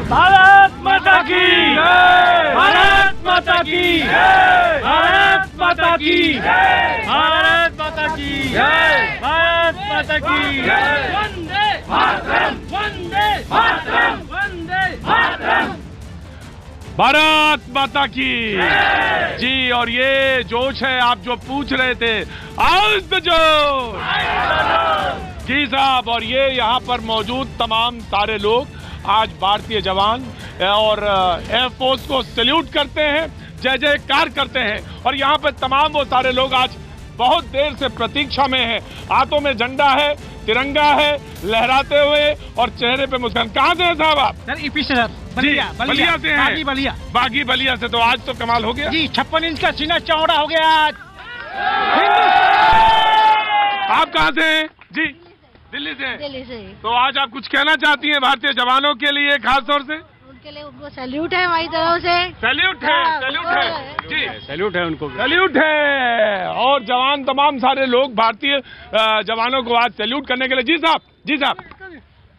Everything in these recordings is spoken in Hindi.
भारत माता की जय, भारत माता की जय, भारत माता की जय, भारत माता की जय, भारत माता की जय। वंदे मातरम, वंदे मातरम, वंदे मातरम। भारत माता की जी। और ये जोश है, आप जो पूछ रहे थे, हाउस द जोश जी साहब। और ये यहाँ पर मौजूद तमाम सारे लोग आज भारतीय जवान और एयरफोर्स को सैल्यूट करते हैं, जय जयकार करते हैं। और यहाँ पर तमाम वो सारे लोग आज बहुत देर से प्रतीक्षा में हैं। हाथों में झंडा है, तिरंगा है, लहराते हुए और चेहरे पे मुस्कान। कहाँ से हैं साहब आप? सर ईपी से सर, बलिया से हैं। बागी बलिया, बागी बलिया से। तो आज तो कमाल हो गया जी, 56 इंच का सीना चौड़ा हो गया आज। आप कहाँ से हैं जी? दिल्ली से। दिल्ली से। तो आज आप कुछ कहना चाहती हैं भारतीय जवानों के लिए खास तौर से? उनके लिए उनको सैल्यूट है हमारी तरफ से। सैल्यूट है, सैल्यूट है जी, सैल्यूट है उनको, सैल्यूट है। और जवान तमाम सारे लोग भारतीय जवानों को आज सैल्यूट करने के लिए। जी साहब, जी साहब।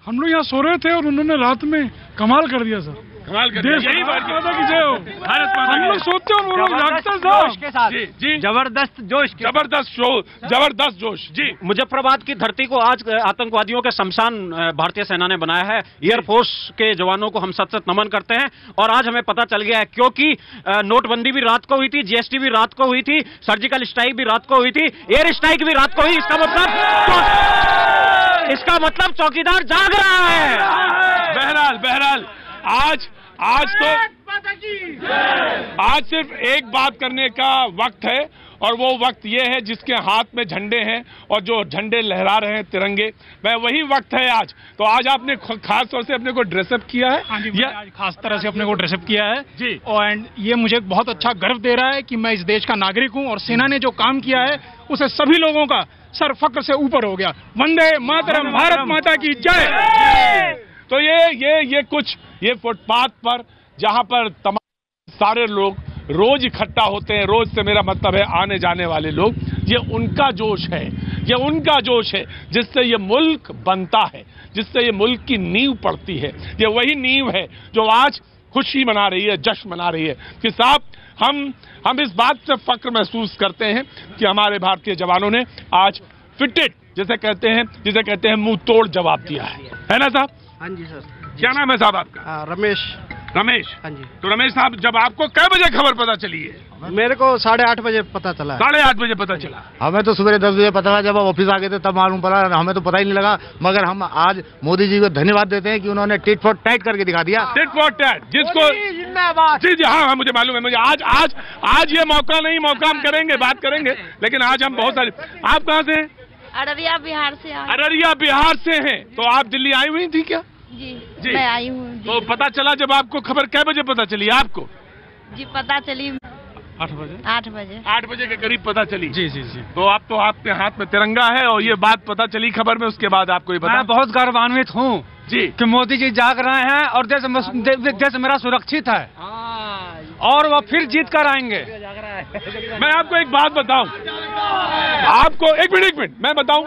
हम लोग यहाँ सो रहे थे और उन्होंने रात में कमाल कर दिया सर। कमाल कर दिया। यही बात की जय हो। भारत माता हम लोग सोते और वो लोग जागते जोश के साथ जी जी, जबरदस्त जोश, जबरदस्त जोश जी। मुजफ्फराबाद की धरती को आज आतंकवादियों के शमशान भारतीय सेना ने बनाया है। एयरफोर्स के जवानों को हम सत नमन करते हैं। और आज हमें पता चल गया है, क्योंकि नोटबंदी भी रात को हुई थी, जीएसटी भी रात को हुई थी, सर्जिकल स्ट्राइक भी रात को हुई थी, एयर स्ट्राइक भी रात को हुई। इसका मतलब चौकीदार जाग रहा है। बहरहाल आज सिर्फ एक बात करने का वक्त है, और वो वक्त ये है जिसके हाथ में झंडे हैं और जो झंडे लहरा रहे हैं, तिरंगे, वह वही वक्त है आज। तो आज आपने खास तौर से अपने को ड्रेसअप किया है? हाँ जी, आज खास तरह से अपने को ड्रेसअप किया है जी। और ये मुझे बहुत अच्छा गर्व दे रहा है कि मैं इस देश का नागरिक हूँ और सेना ने जो काम किया है उसे सभी लोगों का सर फक्र से ऊपर हो गया। वंदे मातरम, भारत माता की जय। तो ये फुटपाथ पर जहां पर तमाम सारे लोग रोज इकट्ठा होते हैं, रोज से मेरा मतलब है आने जाने वाले लोग, ये उनका जोश है, ये उनका जोश है जिससे ये मुल्क बनता है, जिससे ये मुल्क की नींव पड़ती है। ये वही नींव है जो आज खुशी मना रही है, जश्न मना रही है कि साहब हम इस बात से फक्र महसूस करते हैं कि हमारे भारतीय जवानों ने आज फिटेड, जिसे कहते हैं मुंह तोड़ जवाब दिया है ना साहब? हाँ जी सर। क्या नाम है साहब आपका? रमेश। हाँ जी। तो रमेश साहब, जब आपको कै बजे खबर पता चली है? मेरे को 8:30 बजे पता चला। 8:30 बजे पता चला? हमें तो सुबह 10 बजे पता चला, जब हम ऑफिस आ गए थे तब मालूम पड़ा। हमें तो पता ही नहीं लगा, मगर हम आज मोदी जी को धन्यवाद देते हैं कि उन्होंने टिट फॉर टैट करके दिखा दिया। टिट फॉर टैट, जिसको जी हाँ, मुझे मालूम है। मुझे आज ये मौका नहीं, मौका हम करेंगे, बात करेंगे, लेकिन आज हम बहुत सारे। आप कहाँ से हैं? अररिया बिहार से। अररिया बिहार से हैं। तो आप दिल्ली आई हुई थी क्या? जी मैं आई हूँ। तो पता चला जब आपको खबर कै बजे पता चली आपको? जी पता चली 8 बजे। 8 बजे के करीब पता चली। जी। तो आप तो आपके हाथ में तिरंगा है और ये बात पता चली खबर में, उसके बाद आपको ये पता? मैं बहुत गौरवान्वित हूँ जी कि मोदी जी जाग रहे हैं और देश मेरा सुरक्षित है और वो फिर जीत कर आएंगे। मैं आपको एक बात बताऊं, आपको एक मिनट मैं बताऊं,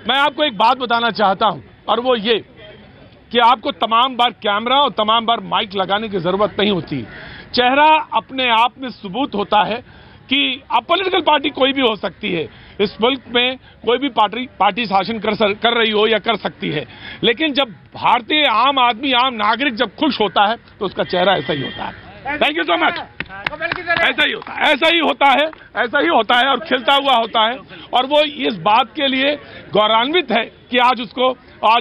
मैं आपको एक बात बताना चाहता हूं, और वो ये कि आपको तमाम बार कैमरा और तमाम बार माइक लगाने की जरूरत नहीं होती। चेहरा अपने आप में सबूत होता है कि पॉलिटिकल पार्टी कोई भी हो सकती है, इस मुल्क में कोई भी पार्टी शासन कर रही हो या कर सकती है, लेकिन जब भारतीय आम आदमी, आम नागरिक जब खुश होता है तो उसका चेहरा ऐसा ही होता है। Thank you so much. ऐसा ही होता है और खिलता हुआ होता है, और वो इस बात के लिए गौरवान्वित है कि आज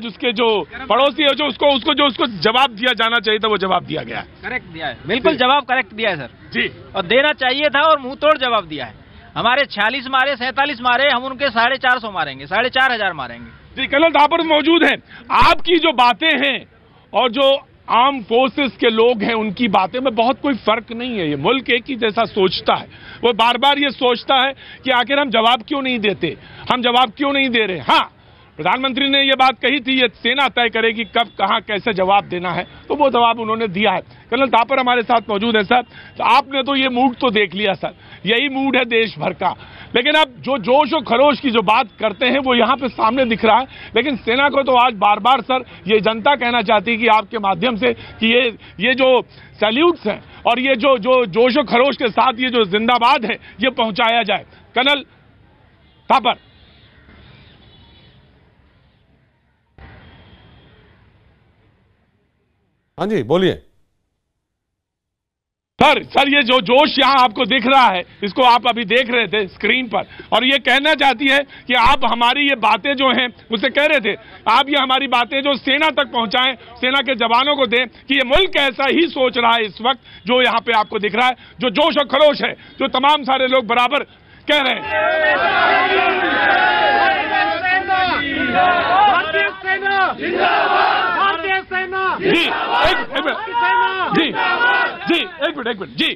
उसके जो पड़ोसी है, जो उसको जवाब दिया जाना चाहिए था, वो जवाब दिया गया है। करेक्ट दिया है, बिल्कुल जवाब करेक्ट दिया है सर जी, और देना चाहिए था, और मुंह तोड़ जवाब दिया है। हमारे 46 मारे, 47 मारे, हम उनके 450 मारेंगे, 4500 मारेंगे जी। कर्नल थापर मौजूद हैं। आपकी जो बातें हैं और जो आर्म फोर्सेस के लोग हैं उनकी बातें में बहुत कोई फर्क नहीं है। ये मुल्क एक ही जैसा सोचता है, वो बार बार ये सोचता है कि आखिर हम जवाब क्यों नहीं देते, हम जवाब क्यों नहीं दे रहे। हाँ, प्रधानमंत्री ने ये बात कही थी, ये सेना तय करेगी कब कहां कैसे जवाब देना है, तो वो जवाब उन्होंने दिया है। कर्नल थापर हमारे साथ मौजूद है। सर, तो आपने तो ये मूड तो देख लिया सर, यही मूड है देश भर का, लेकिन अब जो जोश और खरोश की जो बात करते हैं वो यहाँ पे सामने दिख रहा है। लेकिन सेना को तो आज बार बार सर ये जनता कहना चाहती है कि आपके माध्यम से कि ये जो सैल्यूट्स हैं और ये जो जोश और खरोश के साथ ये जो जिंदाबाद है ये पहुंचाया जाए। कर्नल थापर। हाँ जी, बोलिए। सर ये जो जोश यहां आपको दिख रहा है, इसको आप अभी देख रहे थे स्क्रीन पर, और ये कहना चाहती है कि आप हमारी ये बातें जो हैं उसे कह रहे थे, आप ये हमारी बातें जो सेना तक पहुंचाएं, सेना के जवानों को दें कि ये मुल्क ऐसा ही सोच रहा है इस वक्त जो यहां पे आपको दिख रहा है, जो जोश और खरोश है, जो तमाम सारे लोग बराबर कह रहे हैं। जी एक मिनट जी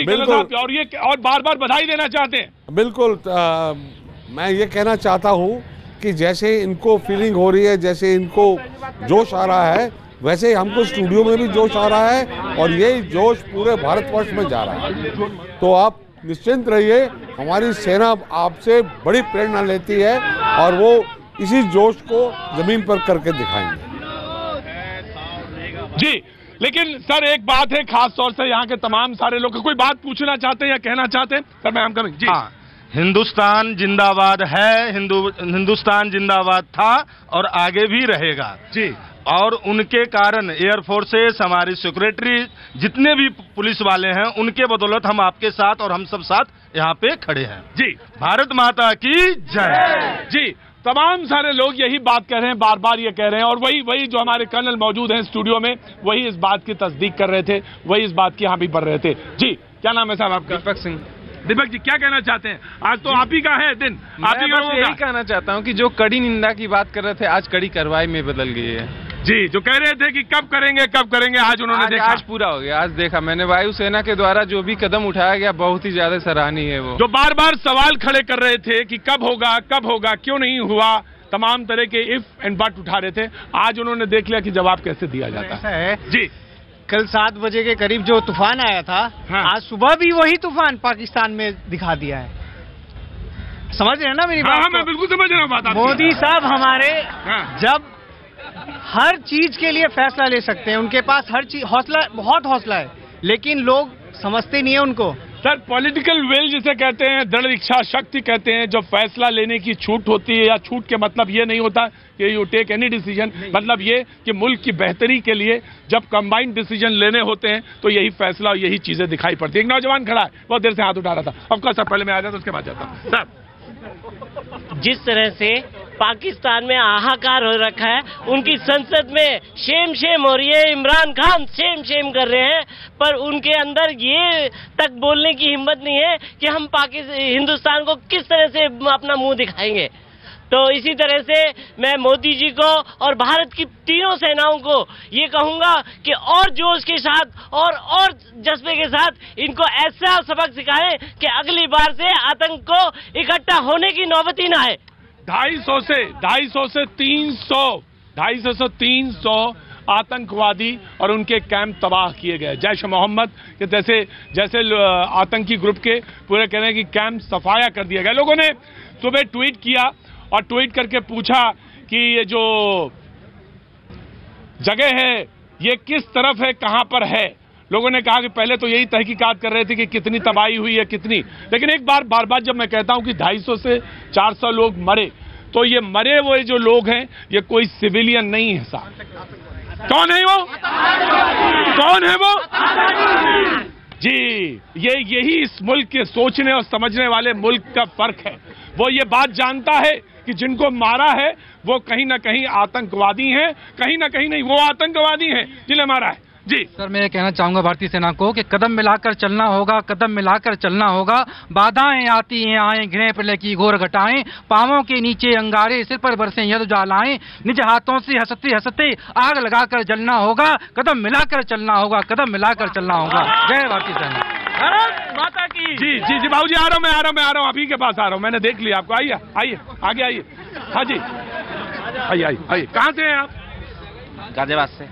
बिल्कुल। और ये और बार बार बधाई देना चाहते हैं। बिल्कुल, मैं ये कहना चाहता हूँ कि जैसे इनको फीलिंग हो रही है, जैसे इनको जोश आ रहा है, वैसे हमको स्टूडियो में भी जोश आ रहा है और यही जोश पूरे भारतवर्ष में जा रहा है। तो आप निश्चिंत रहिए, हमारी सेना आपसे बड़ी प्रेरणा लेती है और वो इसी जोश को जमीन पर करके दिखाएंगे। जी, लेकिन सर एक बात है, खास तौर से यहाँ के तमाम सारे लोग कोई बात पूछना चाहते हैं या कहना चाहते हैं? सर मैं कमिंग जी। हाँ, हिंदुस्तान जिंदाबाद है, हिंदुस्तान जिंदाबाद था और आगे भी रहेगा जी। और उनके कारण एयरफोर्सेस, हमारी सेक्रेटरी, जितने भी पुलिस वाले हैं, उनके बदौलत हम आपके साथ और हम सब साथ यहाँ पे खड़े हैं। जी, भारत माता की जय। जी, तमाम सारे लोग यही बात कह रहे हैं, बार बार ये कह रहे हैं, और वही जो हमारे कर्नल मौजूद हैं स्टूडियो में, वही इस बात की तस्दीक कर रहे थे, वही इस बात की यहाँ भी बढ़ रहे थे। जी, क्या नाम है साहब आपका? दीपक सिंह। दीपक जी, क्या कहना चाहते हैं? आज तो आप ही का है दिन, आप ही बस यही कहना चाहता हूँ कि जो कड़ी निंदा की बात कर रहे थे, आज कड़ी कार्रवाई में बदल गई है। जी, जो कह रहे थे कि कब करेंगे, आज उन्होंने देखा, आज पूरा हो गया। आज देखा मैंने, वायुसेना के द्वारा जो भी कदम उठाया गया बहुत ही ज्यादा सराहनीय है। वो जो बार बार सवाल खड़े कर रहे थे कि कब होगा, क्यों नहीं हुआ, तमाम तरह के इफ एंड बट उठा रहे थे, आज उन्होंने देख लिया कि जवाब कैसे दिया जाता है। जी, कल 7 बजे के करीब जो तूफान आया था, हाँ। आज सुबह भी वही तूफान पाकिस्तान में दिखा दिया है। समझ रहे हैं ना मेरी बात? हाँ, मैं बिल्कुल समझ रहा हूँ बात आपकी। मोदी साहब हमारे हाँ। जब हर चीज के लिए फैसला ले सकते हैं, उनके पास हर चीज बहुत हौसला है, लेकिन लोग समझते नहीं है उनको। सर, पॉलिटिकल विल जिसे कहते हैं, दृढ़ इच्छा शक्ति कहते हैं, जो फैसला लेने की छूट होती है, या छूट के मतलब ये नहीं होता कि यू टेक एनी डिसीजन, मतलब ये कि मुल्क की बेहतरी के लिए जब कंबाइंड डिसीजन लेने होते हैं तो यही फैसला और यही चीजें दिखाई पड़ती है। एक नौजवान खड़ा है, बहुत देर से हाथ उठा रहा था, अब सर पहले मैं आ जाता उसके बाद जाता हूँ। सर, जिस तरह से पाकिस्तान में हाहाकार हो रखा है, उनकी संसद में शेम हो रही है, इमरान खान शेम कर रहे हैं, पर उनके अंदर ये तक बोलने की हिम्मत नहीं है कि हम हिंदुस्तान को किस तरह से अपना मुंह दिखाएंगे। तो इसी तरह से मैं मोदी जी को और भारत की तीनों सेनाओं को ये कहूंगा कि और जोश के साथ और जज्बे के साथ इनको ऐसा सबक सिखाएं कि अगली बार से आतंक को इकट्ठा होने की नौबत ही ना आए। 250 से 300 आतंकवादी और उनके कैंप तबाह किए गए। जैश मोहम्मद के जैसे आतंकी ग्रुप के पूरे कह रहे हैं कि कैंप सफाया कर दिया गया। लोगों ने सुबह ट्वीट किया और ट्वीट करके पूछा कि ये जो जगह है ये किस तरफ है, कहां पर है। लोगों ने कहा कि पहले तो यही तहकीकात कर रहे थे कि कितनी तबाही हुई है, कितनी, लेकिन एक बार बार जब मैं कहता हूं कि 250 से 400 लोग मरे, तो ये मरे हुए जो लोग हैं ये कोई सिविलियन नहीं है साहब। कौन है वो? जी, यही इस मुल्क के सोचने और समझने वाले मुल्क का फर्क है। वो ये बात जानता है कि जिनको मारा है वो कहीं ना कहीं आतंकवादी हैं, कहीं ना कहीं नहीं, वो आतंकवादी हैं जिन्हें मारा है। जी सर, मैं ये कहना चाहूंगा भारतीय सेना को कि कदम मिलाकर चलना होगा। बाधाएं आती हैं आए, घृणा प्रलय की घोर घटाएं, पांवों के नीचे अंगारे, सिर पर बरसें यद ज्वालाएं, निज हाथों से हंसते आग लगाकर जलना होगा। कदम मिलाकर चलना होगा। जय भारतीय सेना, भारत माता की। जी बाबूजी, आ रहा हूं मैं, अभी के पास आ रहा हूं, मैंने देख लिया आपको। आइए आगे आइए। हाँ जी, आइए। कहाँ से हैं आप? गाजियाबाद से।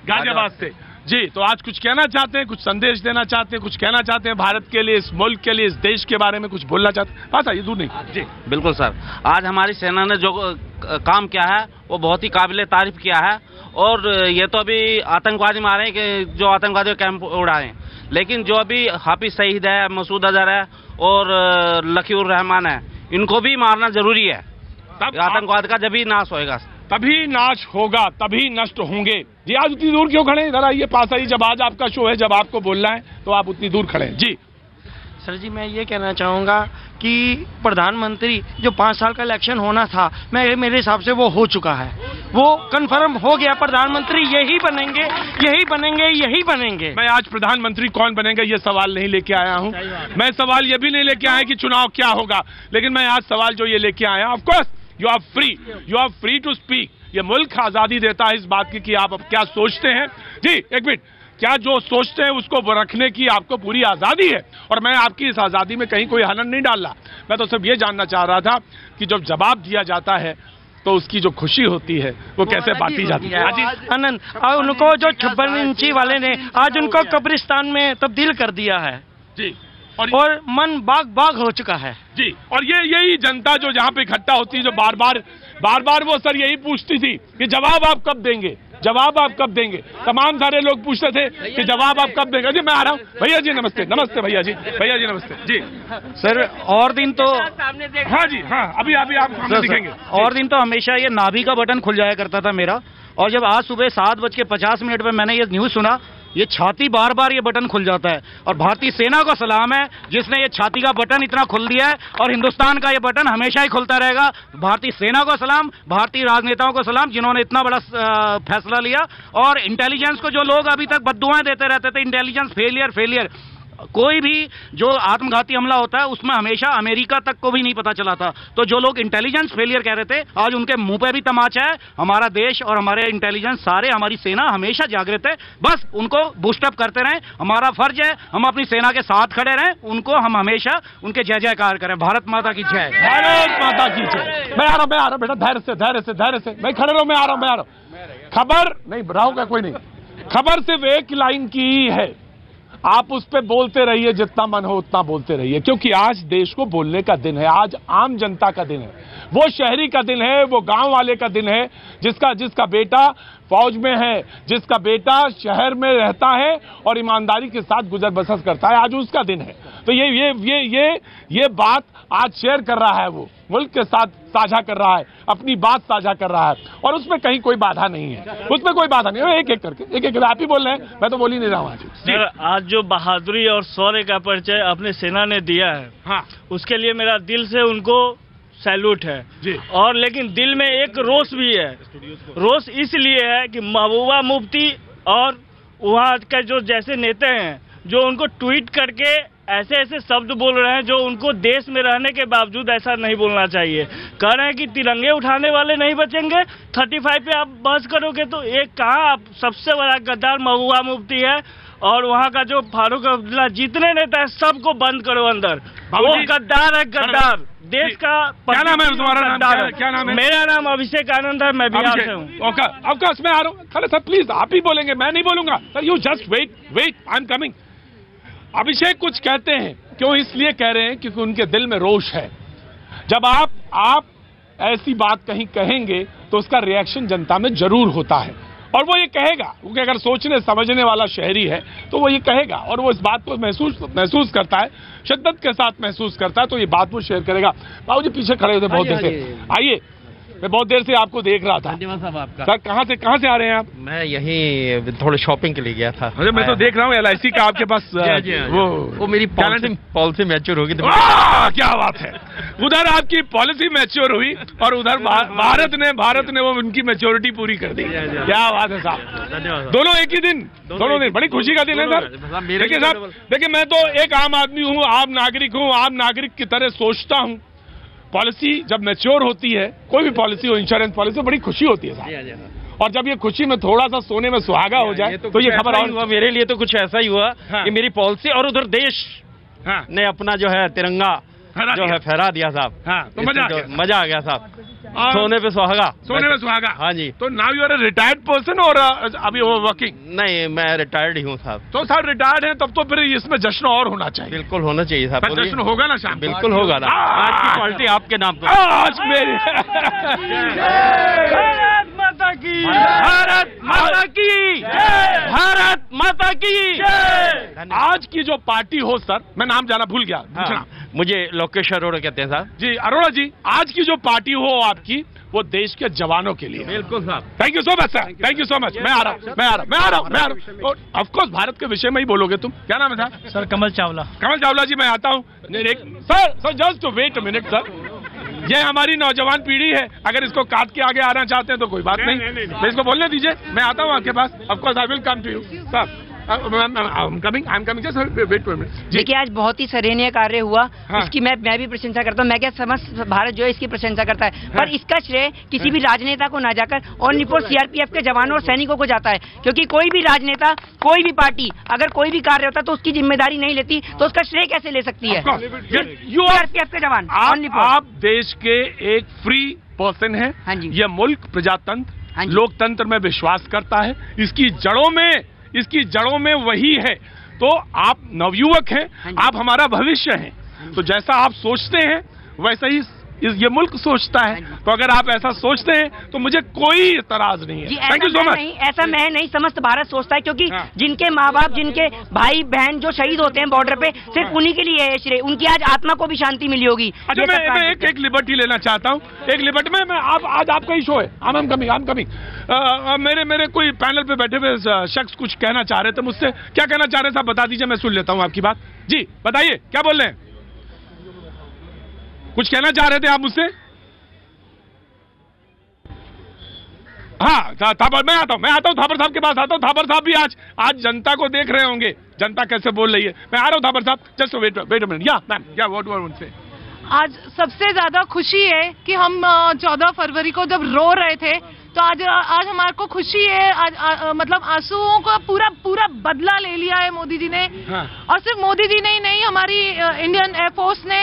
गाजियाबाद से जी। तो आज कुछ कहना चाहते हैं, कुछ संदेश देना चाहते हैं, कुछ कहना चाहते हैं भारत के लिए, इस मुल्क के लिए, इस देश के बारे में कुछ बोलना चाहते हैं? बात आइए, दूर नहीं जी। बिल्कुल सर, आज हमारी सेना ने जो काम किया है वो बहुत ही काबिल तारीफ किया है। और ये तो अभी आतंकवादी मारे हैं कि जो आतंकवादी कैंप उड़ाए, लेकिन जो अभी हाफिज सईद है, मसूद अजहर है और लकीउर रहमान है, इनको भी मारना जरूरी है। आतंकवाद का जब ही नाश होएगा, तभी नाश होगा, तभी नष्ट होंगे। जी आज उतनी दूर क्यों खड़े हैं? जरा ये पास आइए। जब आज आपका शो है, जब आपको बोलना है तो आप उतनी दूर खड़े हैं जी। सर जी, मैं ये कहना चाहूँगा कि प्रधानमंत्री जो 5 साल का इलेक्शन होना था, मेरे हिसाब से वो हो चुका है, वो कंफर्म हो गया। प्रधानमंत्री यही बनेंगे, यही बनेंगे, यही बनेंगे। मैं आज प्रधानमंत्री कौन बनेगा ये सवाल नहीं लेके आया हूँ। मैं सवाल ये भी नहीं लेके आया कि चुनाव क्या होगा, लेकिन मैं आज सवाल जो ये लेके आया, of course you are free to speak. ये मुल्क आजादी देता है इस बात की कि आप अब क्या सोचते हैं। जी एक मिनट, क्या जो सोचते हैं उसको रखने की आपको पूरी आजादी है, और मैं आपकी इस आजादी में कहीं कोई हनन नहीं डाल रहा। मैं तो सिर्फ ये जानना चाह रहा था कि जब जवाब दिया जाता है तो उसकी जो खुशी होती है वो कैसे बांटी जाती है। आनंद, उनको जो 56 इंची वाले ने आज उनको कब्रिस्तान में तब्दील कर दिया है जी, और मन बाग हो चुका है जी। और यही जनता जो जहाँ पे इकट्ठा होती है, जो बार बार वो सर यही पूछती थी कि जवाब आप कब देंगे, जवाब आप कब देंगे। तमाम सारे लोग पूछते थे कि जवाब आप कब देंगे। जी मैं आ रहा हूँ। भैया जी नमस्ते। नमस्ते भैया जी। भैया जी नमस्ते जी। सर और दिन तो हाँ जी हाँ, अभी आप सामने दिखेंगे। और दिन तो हमेशा ये नाभि का बटन खुल जाया करता था मेरा, और जब आज सुबह 7:50 पे मैंने ये न्यूज सुना, ये छाती बार बार ये बटन खुल जाता है। और भारतीय सेना को सलाम है जिसने ये छाती का बटन इतना खोल दिया है, और हिंदुस्तान का ये बटन हमेशा ही खुलता रहेगा। भारतीय सेना को सलाम, भारतीय राजनेताओं को सलाम जिन्होंने इतना बड़ा फैसला लिया। और इंटेलिजेंस को जो लोग अभी तक बद्दुआएं देते रहते थे, इंटेलिजेंस फेलियर, कोई भी जो आत्मघाती हमला होता है उसमें हमेशा अमेरिका तक को भी नहीं पता चला था। तो जो लोग इंटेलिजेंस फेलियर कह रहे थे, आज उनके मुंह पे भी तमाचा है। हमारा देश और हमारे इंटेलिजेंस सारे, हमारी सेना हमेशा जागृत है। बस उनको बूस्टअप करते रहें, हमारा फर्ज है, हम अपनी सेना के साथ खड़े रहें, उनको हम हमेशा उनके जय जयकार करें। भारत माता की जय। भारत माता की जय। मैं आ रहा हूँ बेटा, धैर्य से मैं खड़े रहो। मैं आ रहा हूँ। खबर नहीं रहोगा, कोई नहीं। खबर सिर्फ एक लाइन की ही है, आप उस पर बोलते रहिए, जितना मन हो उतना बोलते रहिए, क्योंकि आज देश को बोलने का दिन है। आज आम जनता का दिन है, वो शहरी का दिन है, वो गांव वाले का दिन है, जिसका बेटा फौज में है, जिसका बेटा शहर में रहता है और ईमानदारी के साथ गुजर बसर करता है। आज उसका दिन है। तो ये बात आज शेयर कर रहा है, वो मुल्क के साथ साझा कर रहा है, अपनी बात साझा कर रहा है, और उसमें कहीं कोई बाधा नहीं है, उसमें कोई बाधा नहीं है। एक करके आप ही बोल रहे हैं, मैं तो बोल ही नहीं रहा हूँ। सर आज जो बहादुरी और शौर्य का परिचय अपने सेना ने दिया है, हाँ, उसके लिए मेरा दिल से उनको सैल्यूट है जी। और लेकिन दिल में एक रोष भी है। रोष इसलिए है कि महबूबा मुफ्ती और वहाँ के जो जैसे नेता हैं, जो उनको ट्वीट करके ऐसे शब्द बोल रहे हैं जो उनको देश में रहने के बावजूद ऐसा नहीं बोलना चाहिए। कह रहे हैं कि तिरंगे उठाने वाले नहीं बचेंगे। 35 पे आप बहस करोगे तो एक कहाँ, आप सबसे बड़ा गद्दार महबूबा मुफ्ती है, और वहाँ का जो फारूक अब्दुल्ला, जितने नेता है सबको बंद करो अंदर। वो गद्दार है, गद्दार। देश का क्या नाम है तुम्हारा? क्या नाम है? मेरा नाम अभिषेक आनंद है, मैं बिहार से हूँ। अवकाश में आ रहा हूँ। खड़े सर प्लीज, आप ही बोलेंगे, मैं नहीं बोलूंगा। Sir you just wait, I am coming. Abhishek कुछ कहते हैं, क्यों इसलिए कह रहे हैं क्योंकि उनके दिल में रोष है। जब आप ऐसी बात कहीं कहेंगे तो उसका रिएक्शन जनता में जरूर होता है, और वो ये कहेगा, क्योंकि अगर सोचने समझने वाला शहरी है तो वो ये कहेगा, और वो इस बात को महसूस करता है, शिद्दत के साथ महसूस करता है, तो ये बात वो शेयर करेगा। बाबू जी पीछे खड़े होते बहुत देर से, आइए। मैं बहुत देर से आपको देख रहा था। धन्यवाद साहब आपका। सर कहाँ से आ रहे हैं आप? मैं यहीं थोड़े शॉपिंग के लिए गया था। अरे मैं तो देख रहा हूँ LIC का आपके पास वो मेरी पॉलिसी मैच्योर होगी। क्या बात है, उधर आपकी पॉलिसी मैच्योर हुई और उधर भारत ने वो उनकी मैच्योरिटी पूरी कर दी। क्या बात है साहब, दोनों एक ही दिन, दोनों दिन, बड़ी खुशी का दिन है सर। देखिए साहब, देखिए मैं तो एक आम आदमी हूँ, आम नागरिक हूँ, आम नागरिक की तरह सोचता हूँ। पॉलिसी जब मैच्योर होती है, कोई भी पॉलिसी हो, इंश्योरेंस पॉलिसी, बड़ी खुशी होती है साहब। और जब ये खुशी में थोड़ा सा सोने में सुहागा हो जाए तो ये खबर और हुआ। मेरे लिए तो कुछ ऐसा ही हुआ कि मेरी पॉलिसी और उधर देश ने अपना जो है तिरंगा जो है फहरा दिया साहब। तो मजा आ गया साहब। सोने पे सुहागा। सोने पे सुहागा। हाँ जी। तो now you are a retired person और अभी वो वर्किंग? नहीं, मैं रिटायर्ड ही हूँ साहब। तो साहब रिटायर्ड हैं तब तो फिर इसमें जश्न और होना चाहिए। बिल्कुल होना चाहिए साहब। जश्न होगा ना शाम? बिल्कुल होगा ना। आज की पार्टी आपके नाम पर। आज मेरी भारत माता की, भारत माता की, भारत माता की। आज की जो पार्टी हो सर, मैं नाम जाना भूल गया। हाँ, मुझे लोकेश अरोड़ा कहते हैं साहब। जी अरोड़ा जी, आज की जो पार्टी हो आपकी, वो देश के जवानों के लिए। बिल्कुल साहब। Thank you so much sir, thank you so much. मैं आ रहा हूँ। ऑफ कोर्स भारत के विषय में ही बोलोगे तुम। क्या नाम है सर? सर कमल चावला। कमल चावला जी, मैं आता हूँ। Sir just wait a minute sir, ये हमारी नौजवान पीढ़ी है, अगर इसको काट के आगे आना चाहते हैं तो कोई बात नहीं, मैं इसको बोलने दीजिए। मैं आता हूँ आपके पास। Of course I will come to you sir. देखिए आज बहुत ही सराहनीय कार्य हुआ। हाँ। इसकी मैं भी प्रशंसा करता हूँ। मैं क्या समस्त भारत जो है इसकी प्रशंसा करता है। हाँ। पर इसका श्रेय किसी भी राजनेता को ना जाकर ऑन रिपोर्ट सीआरपीएफ के जवानों और सैनिकों को जाता है, क्योंकि कोई भी राजनेता, कोई भी पार्टी अगर कोई भी कार्य होता तो उसकी जिम्मेदारी नहीं लेती, तो उसका श्रेय कैसे ले सकती है सीआरपीएफ के जवान? आप देश के एक फ्री पर्सन है। हाँ जी। यह मुल्क प्रजातंत्र, हाँ, लोकतंत्र में विश्वास करता है। इसकी जड़ों में वही है। तो आप नवयुवक हैं, आप हमारा भविष्य हैं। तो जैसा आप सोचते हैं वैसा ही ये मुल्क सोचता है। तो अगर आप ऐसा सोचते हैं तो मुझे कोई इतराज नहीं है। Thank you so much. ऐसा मैं नहीं, समस्त भारत सोचता है, क्योंकि जिनके माँ बाप, जिनके भाई बहन जो शहीद होते हैं बॉर्डर पे, सिर्फ उन्हीं के लिए है श्रेय। उनकी आज आत्मा को भी शांति मिली होगी। अच्छा, मैं एक लिबर्टी लेना चाहता हूँ। एक लिबर्टी में आज आपका ही शो है। आई एम कमिंग। मेरे कोई पैनल पे बैठे हुए शख्स कुछ कहना चाह रहे थे मुझसे। क्या कहना चाह रहे थे आप बता दीजिए, मैं सुन लेता हूँ आपकी बात। जी बताइए, क्या बोल रहे हैं? कुछ कहना चाह रहे थे आप मुझसे? हाँ, मैं आता हूँ थापर साहब के पास आता हूँ। थापर साहब भी आज जनता को देख रहे होंगे, जनता कैसे बोल रही है। मैं आ रहा हूँ थापर साहब, जस्ट वेट अ मिनट। या मैम, या what do I want to say? आज सबसे ज्यादा खुशी है कि हम 14 फरवरी को जब रो रहे थे, तो आज हमारे को खुशी है। आज मतलब आंसुओं का पूरा बदला ले लिया है मोदी जी ने। हाँ। और सिर्फ मोदी जी ने ही नहीं, हमारी इंडियन एयरफोर्स ने,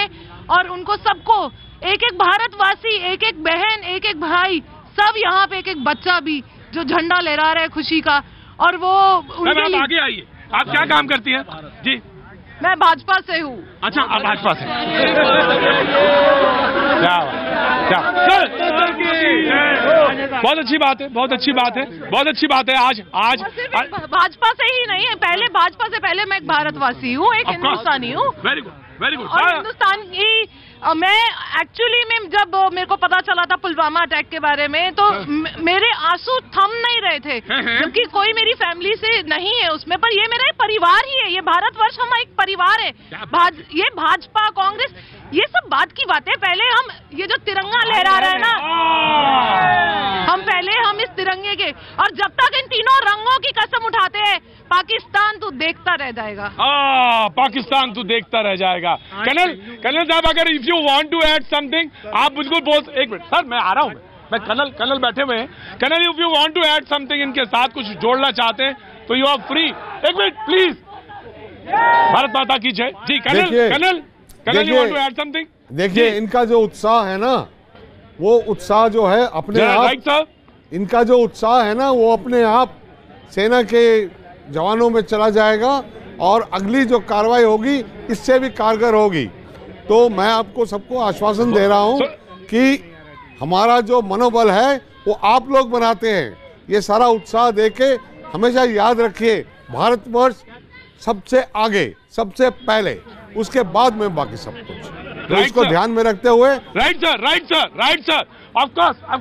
और उनको सबको, एक एक भारतवासी, एक एक बहन, एक एक भाई, सब यहाँ पे एक एक बच्चा भी जो झंडा लहरा रहा है खुशी का। और वो उनके लिए... आगे आइए, आप क्या काम करती हैं? जी मैं भाजपा से हूँ। अच्छा, आप भाजपा से। बहुत अच्छी बात है, बहुत अच्छी बात है, बहुत अच्छी बात है। आज भाजपा से ही नहीं है, पहले भाजपा से पहले मैं एक भारतवासी हूँ, एक हिंदुस्तानी हूँ। Very good, very good. और हिंदुस्तान की मैं एक्चुअली में जब मेरे को पता चला था पुलवामा अटैक के बारे में, तो मेरे आंसू थम नहीं रहे थे, क्योंकि कोई मेरी फैमिली से नहीं है उसमें, पर ये मेरा परिवार ही है। ये भारतवर्ष हम एक परिवार है। ये भाजपा, कांग्रेस, ये सब बात की बात है। पहले हम ये जो तिरंगा लहरा रहे हैं ना, हम इस तिरंगे के, और जब तक इन तीनों रंगों की कसम उठाते हैं, पाकिस्तान तू देखता रह जाएगा। पाकिस्तान तू देखता रह जाएगा। कर्नल साहब, अगर if you want to add something, आप बिल्कुल बोल। एक मिनट सर, मैं आ रहा हूँ। मैं कर्नल बैठे हुए हैं। Colonel, if you want to add something, इनके साथ कुछ जोड़ना चाहते हैं तो यू आर फ्री। एक मिनट प्लीज। भारत माता की जय। जी colonel, you want to add something? देखिए, इनका जो उत्साह है ना, वो उत्साह जो है अपने आप, इनका जो उत्साह है ना, वो अपने आप सेना के जवानों में चला जाएगा, और अगली जो कार्रवाई होगी इससे भी कारगर होगी। तो मैं आपको सबको आश्वासन दे रहा हूं कि हमारा जो मनोबल है वो आप लोग बनाते हैं। ये सारा उत्साह देके हमेशा याद रखिए, भारतवर्ष सबसे आगे, सबसे पहले, उसके बाद में बाकी सब कुछ। तो इसको ध्यान में रखते हुए। Right sir. ऑफ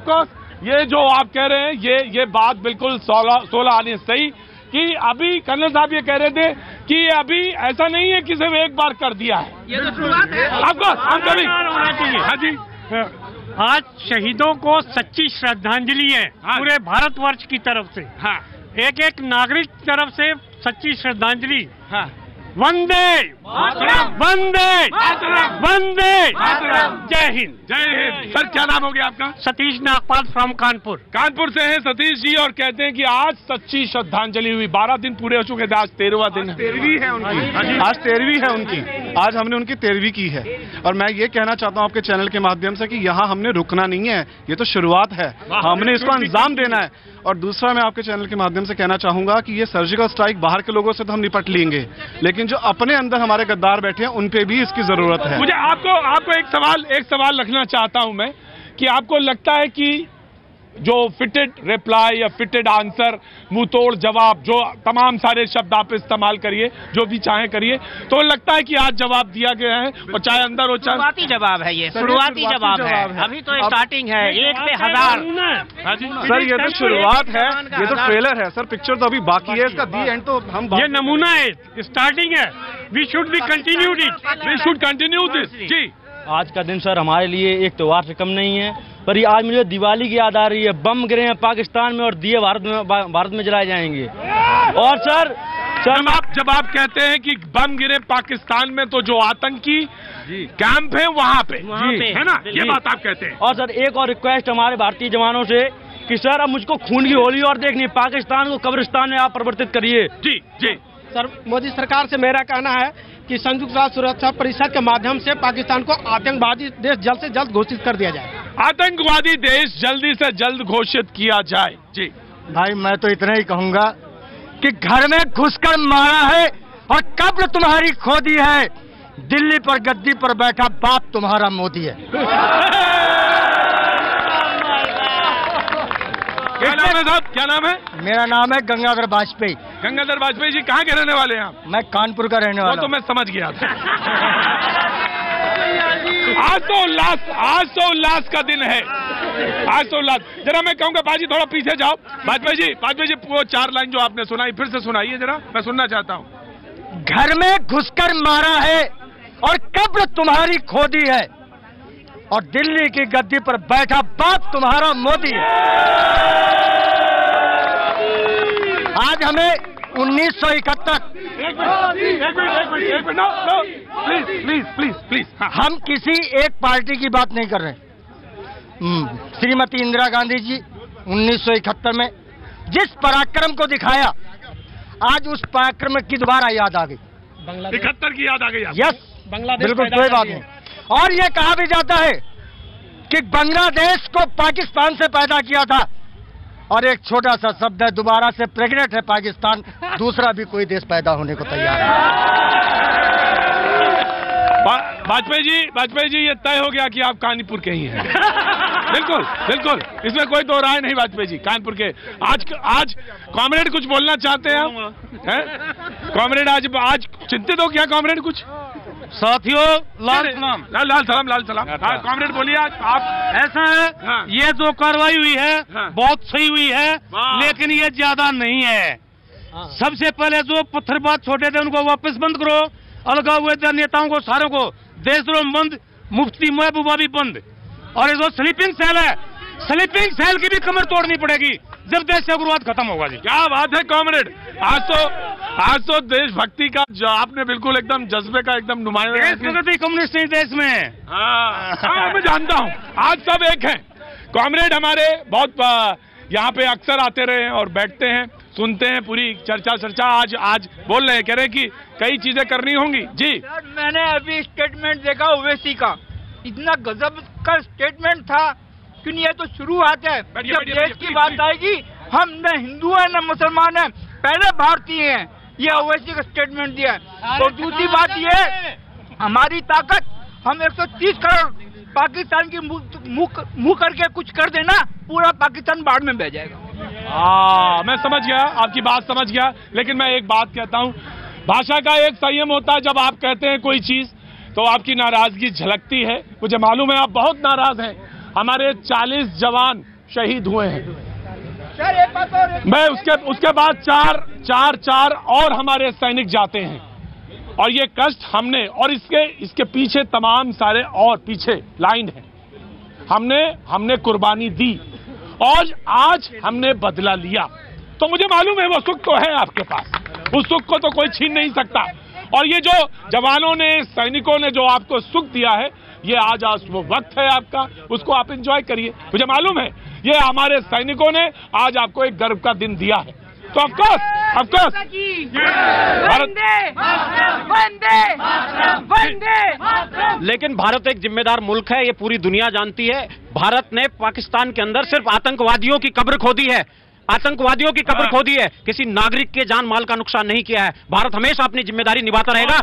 कोर्स ये जो आप कह रहे हैं, ये बात बिल्कुल 16 आने सही, कि अभी कर्नल साहब ये कह रहे थे कि अभी ऐसा नहीं है कि सिर्फ एक बार कर दिया है। ये तो शुरुआत है। होना चाहिए। हाँ जी, आज शहीदों को सच्ची श्रद्धांजलि है। हाँ। पूरे भारतवर्ष की तरफ से। हाँ। एक नागरिक की तरफ से सच्ची श्रद्धांजलि। हाँ। वंदे वंदे वंदे जय हिंद। जय हिंद। सर क्या नाम हो गया आपका? सतीश नागपाल फ्रॉम कानपुर। कानपुर से हैं सतीश जी, और कहते हैं कि आज सच्ची श्रद्धांजलि हुई। 12 दिन पूरे हो चुके थे, आज 13वां दिन है। 13वीं है उनकी, आज 13वीं है उनकी। आज हमने उनकी 13वीं की है, और मैं ये कहना चाहता हूँ आपके चैनल के माध्यम से कि यहाँ हमने रुकना नहीं है, ये तो शुरुआत है, हमने इसको अंजाम देना है। और दूसरा मैं आपके चैनल के माध्यम से कहना चाहूंगा कि ये सर्जिकल स्ट्राइक बाहर के लोगों से तो हम निपट लेंगे, लेकिन जो अपने अंदर हमारे गद्दार बैठे हैं उन पे भी इसकी जरूरत है। मुझे आपको एक सवाल रखना चाहता हूं मैं, कि आपको लगता है कि जो फिटेड रिप्लाई या फिटेड आंसर, मुंह तोड़ जवाब, जो तमाम सारे शब्द आप इस्तेमाल करिए, जो भी चाहे करिए, तो लगता है कि आज जवाब दिया गया है, और चाहे अंदर हो चाहे शुरुआती जवाब है, ये शुरुआती जवाब है, अभी तो स्टार्टिंग है, 1 पे 1000। सर ये तो शुरुआत है, ये तो ट्रेलर है सर, पिक्चर तो अभी बाकी है, इसका दी एंड तो हम ये नमूना है, स्टार्टिंग है। We should be continued it, we should continue this. जी आज का दिन सर हमारे लिए एक त्योहार से कम नहीं है, पर ये आज मुझे दिवाली की याद आ रही है। बम गिरे हैं पाकिस्तान में और दिए भारत में जलाए जाएंगे। और सर जब आप कहते हैं कि बम गिरे पाकिस्तान में, तो जो आतंकी कैंप है वहां पे है ना, ये बात आप कहते हैं। और सर एक और रिक्वेस्ट हमारे भारतीय जवानों से कि सर अब मुझको खून की होली और देखनी, पाकिस्तान को कब्रिस्तान में आप परिवर्तित करिए। जी जी सर, मोदी सरकार से मेरा कहना है कि संयुक्त राष्ट्र सुरक्षा परिषद के माध्यम से पाकिस्तान को आतंकवादी देश जल्द से जल्द घोषित कर दिया जाए। आतंकवादी देश जल्दी से जल्द घोषित किया जाए। जी भाई मैं तो इतना ही कहूंगा कि घर में घुसकर मारा है और कब्र तुम्हारी खोदी है, दिल्ली पर गद्दी पर बैठा बाप तुम्हारा मोदी है। क्या नाम है साहब, क्या नाम है? मेरा नाम है गंगाधर वाजपेयी। गंगाधर वाजपेयी जी कहाँ के रहने वाले हैं आप? मैं कानपुर का रहने वाला हूं। तो मैं समझ गया था। आज तो उल्लास का दिन है, आज तो उल्लास। जरा मैं कहूंगा बाजी थोड़ा पीछे जाओ। वाजपेयी जी वो 4 लाइन जो आपने सुनाई फिर से सुनाइए जरा, मैं सुनना चाहता हूँ। घर में घुसकर मारा है और कब्र तुम्हारी खोदी है, और दिल्ली की गद्दी पर बैठा बाप तुम्हारा मोदी है। आज हमें 1971 प्लीज हम किसी एक पार्टी की बात नहीं कर रहे। श्रीमती इंदिरा गांधी जी 1971 में जिस पराक्रम को दिखाया, आज उस पराक्रम की दोबारा याद आ गई। 71 की याद आ गई। यस, बिल्कुल कोई बात नहीं। और ये कहा भी जाता है कि बांग्लादेश को पाकिस्तान से पैदा किया था, और एक छोटा सा शब्द है, दोबारा से प्रेग्नेंट है पाकिस्तान, दूसरा भी कोई देश पैदा होने को तैयार है। वाजपेयी जी ये तय हो गया कि आप कानपुर के ही हैं। बिल्कुल, इसमें कोई दो राय नहीं। वाजपेयी जी कानपुर के। आज कॉमरेड कुछ बोलना चाहते हैं आप? कॉमरेड आज चिंतित हो क्या कॉमरेड? कुछ साथियों लाल सलाम। कॉमरेड बोलिए आप। ऐसा है ये जो कार्रवाई हुई है बहुत सही हुई है, लेकिन ये ज्यादा नहीं है। सबसे पहले जो पत्थरबाज छोटे थे उनको वापस बंद करो, अलगा हुए थे नेताओं को सारों को देशद्रोह बंद, मुफ्ती महबूबा भी बंद, और ये जो स्लीपिंग सेल है, स्लीपिंग सेल की भी कमर तोड़नी पड़ेगी जब देश से उग्रवाद खत्म होगा। जी क्या बात है कॉमरेड, आज तो देशभक्ति का जो आपने बिल्कुल एकदम जज्बे का एकदम नुमाइंदा। देश कम्युनिस्ट नहीं देश में। हाँ मैं जानता हूँ, आज सब एक हैं। कॉमरेड हमारे बहुत यहाँ पे अक्सर आते रहे हैं और बैठते हैं, सुनते हैं पूरी चर्चा। आज बोल रहे हैं, कह रहे हैं कि कई चीजें करनी होंगी। जी मैंने अभी स्टेटमेंट देखा ओवैसी का, इतना गजब का स्टेटमेंट था। क्यों ये तो शुरुआत है, जब देश की बात आएगी हम न हिंदू है न मुसलमान है, पहले भारतीय हैं। ये ओवैसी का स्टेटमेंट दिया है। और दूसरी बात ये हमारी ताकत, हम 130 करोड़ पाकिस्तान की मुंह करके कुछ कर देना, पूरा पाकिस्तान बाढ़ में बह जाएगा। मैं समझ गया, आपकी बात समझ गया। लेकिन मैं एक बात कहता हूँ, भाषा का एक संयम होता है। जब आप कहते हैं कोई चीज तो आपकी नाराजगी झलकती है। मुझे मालूम है आप बहुत नाराज हैं। हमारे 40 जवान शहीद हुए हैं। मैं उसके बाद चार और हमारे सैनिक जाते हैं, और ये कष्ट हमने, और इसके पीछे तमाम सारे और पीछे लाइन है। हमने कुर्बानी दी और आज हमने बदला लिया। तो मुझे मालूम है वो सुख तो है आपके पास, उस सुख को तो कोई छीन नहीं सकता। और ये जो जवानों ने, सैनिकों ने जो आपको सुख दिया है, ये आज वो वक्त है आपका, उसको आप एंजॉय करिए। मुझे मालूम है ये हमारे सैनिकों ने आज आपको एक गर्व का दिन दिया है, तो ऑफकोर्स लेकिन भारत एक जिम्मेदार मुल्क है, ये पूरी दुनिया जानती है। भारत ने पाकिस्तान के अंदर सिर्फ आतंकवादियों की कब्र खोदी है, आतंकवादियों की कब्र खोदी है, किसी नागरिक के जान माल का नुकसान नहीं किया है। भारत हमेशा अपनी जिम्मेदारी निभाता रहेगा।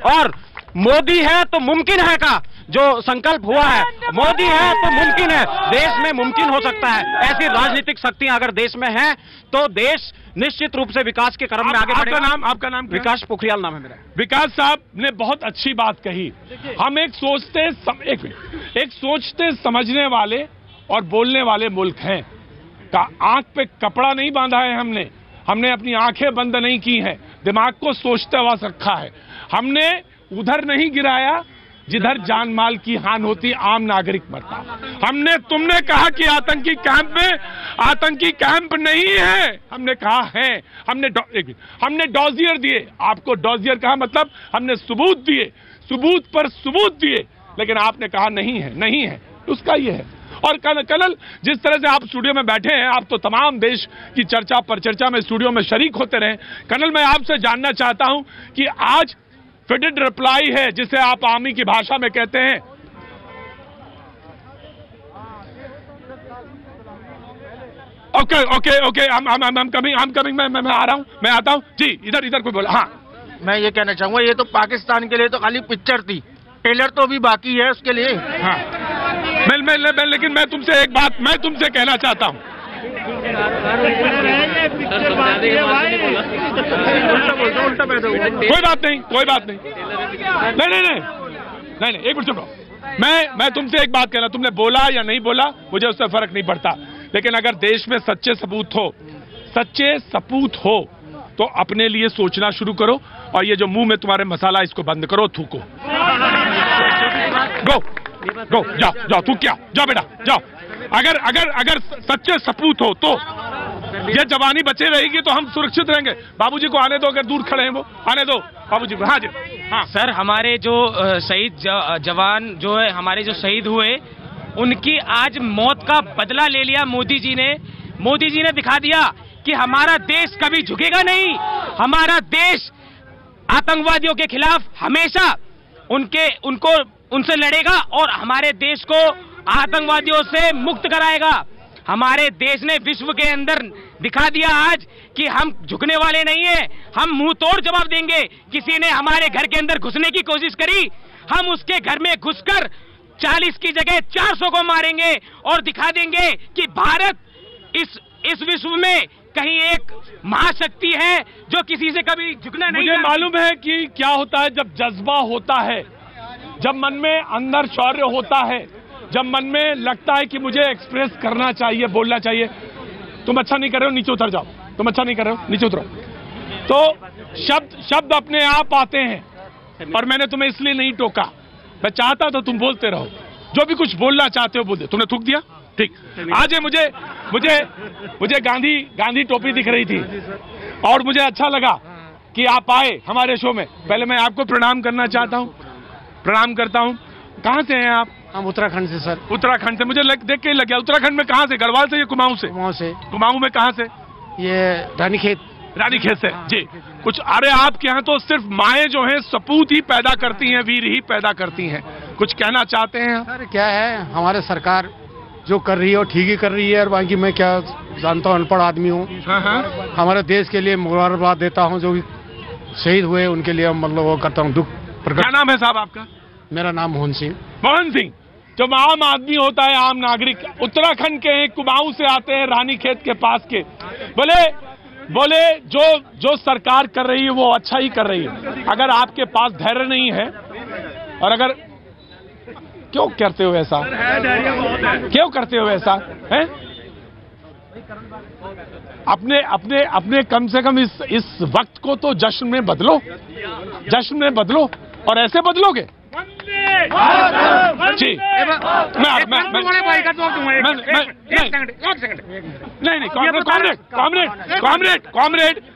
और मोदी है तो मुमकिन है का जो संकल्प हुआ है, मोदी है तो मुमकिन है, देश में मुमकिन हो सकता है। ऐसी राजनीतिक शक्तियां अगर देश में हैं तो देश निश्चित रूप से विकास के क्रम में आगे बढ़ेगा। आपका नाम विकास पोखरियाल नाम है मेरा। विकास साहब ने बहुत अच्छी बात कही। हम एक सोचते समझने वाले और बोलने वाले मुल्क हैं। आंख पे कपड़ा नहीं बांधा है हमने अपनी आंखें बंद नहीं की हैं, दिमाग को सोचते हुआ रखा है। हमने उधर नहीं गिराया जिधर जान माल की हानि होती, आम नागरिक मरता। तुमने कहा कि आतंकी कैंप नहीं है, हमने कहा है। हमने डॉजियर दिए, आपको डॉजियर कहा मतलब हमने सबूत दिए, सबूत पर सबूत दिए, लेकिन आपने कहा नहीं है। उसका ये है। और कल जिस तरह से आप स्टूडियो में बैठे हैं, आप तो तमाम देश की चर्चा पर चर्चा में स्टूडियो में शरीक होते रहे। कर्नल, मैं आपसे जानना चाहता हूं कि आज फिटेड रिप्लाई है, जिसे आप आर्मी की भाषा में कहते हैं, ओके I'm coming, मैं आ रहा हूं, मैं आता हूं जी। इधर कोई बोला। हाँ, मैं ये कहना चाहूंगा, ये तो पाकिस्तान के लिए तो खाली पिक्चर थी, ट्रेलर तो अभी बाकी है उसके लिए। हाँ, लेकिन मैं तुमसे एक बात कहना चाहता हूं। कोई बात नहीं। नहीं, एक मिनट सुनो। मैं तुमसे एक बात कहना, तुमने बोला या नहीं बोला मुझे उससे फर्क नहीं पड़ता, लेकिन अगर देश में सच्चे सपूत हो तो अपने लिए सोचना शुरू करो, और ये जो मुंह में तुम्हारे मसाला, इसको बंद करो, थूको। गो जाओ, तू क्या, जाओ बेटा जाओ। अगर सच्चे सपूत हो तो ये जवानी बचे रहेगी तो हम सुरक्षित रहेंगे। बाबूजी को आने दो, अगर दूर खड़े हैं वो, आने दो बाबूजी को। हाँ जी। हाँ सर, हमारे जो शहीद जवान जो है, हमारे जो शहीद हुए, उनकी आज मौत का बदला ले लिया मोदी जी ने दिखा दिया कि हमारा देश कभी झुकेगा नहीं। हमारा देश आतंकवादियों के खिलाफ हमेशा उनसे लड़ेगा और हमारे देश को आतंकवादियों से मुक्त कराएगा। हमारे देश ने विश्व के अंदर दिखा दिया आज कि हम झुकने वाले नहीं हैं, हम मुंह तोड़ जवाब देंगे। किसी ने हमारे घर के अंदर घुसने की कोशिश करी, हम उसके घर में घुसकर 40 की जगह 400 को मारेंगे और दिखा देंगे कि भारत इस विश्व में कहीं एक महाशक्ति है जो किसी से कभी झुकना नहीं। मुझे मालूम है कि क्या होता है जब जज्बा होता है, जब मन में अंदर शौर्य होता है, जब मन में लगता है कि मुझे एक्सप्रेस करना चाहिए, बोलना चाहिए। तुम अच्छा नहीं कर रहे हो, नीचे उतर जाओ। तुम अच्छा नहीं कर रहे हो, नीचे उतरो। तो शब्द अपने आप आते हैं, और मैंने तुम्हें इसलिए नहीं टोका। मैं चाहता तो तुम बोलते रहो, जो भी कुछ बोलना चाहते हो बोल दे। तुमने थूक दिया, ठीक। आज मुझे गांधी टोपी दिख रही थी और मुझे अच्छा लगा कि आप आए हमारे शो में। पहले मैं आपको प्रणाम करना चाहता हूँ, प्रणाम करता हूँ। कहाँ से हैं आप? हम उत्तराखंड से सर। उत्तराखंड से, मुझे देख के ही लग गया। उत्तराखंड में कहाँ से? गढ़वाल से या कुमाऊं से? कुमाऊं में कहाँ से? ये रानीखेत से जी। कुछ, अरे आपके यहाँ तो सिर्फ माएँ जो हैं सपूत ही पैदा करती हैं, वीर ही पैदा करती हैं। कुछ कहना चाहते हैं? सर क्या है, हमारे सरकार जो कर रही है वो ठीक ही कर रही है, और बाकी मैं क्या जानता हूँ, अनपढ़ आदमी हूँ। हमारे देश के लिए मुबारकबाद देता हूँ, जो भी शहीद हुए उनके लिए मतलब वो करता हूँ, दुख प्रकट। क्या नाम है साहब आपका? मेरा नाम मोहन सिंह। मोहन सिंह, जो आम आदमी होता है, आम नागरिक, उत्तराखंड के हैं, कुमाऊं से आते हैं, रानीखेत के पास के। बोले जो सरकार कर रही है वो अच्छा ही कर रही है। अगर आपके पास धैर्य नहीं है, और अगर क्यों करते हो ऐसा, क्यों करते हो ऐसा है? अपने कम से कम इस वक्त को तो जश्न में बदलो, और ऐसे बदलोगे जी नहीं कॉमरेड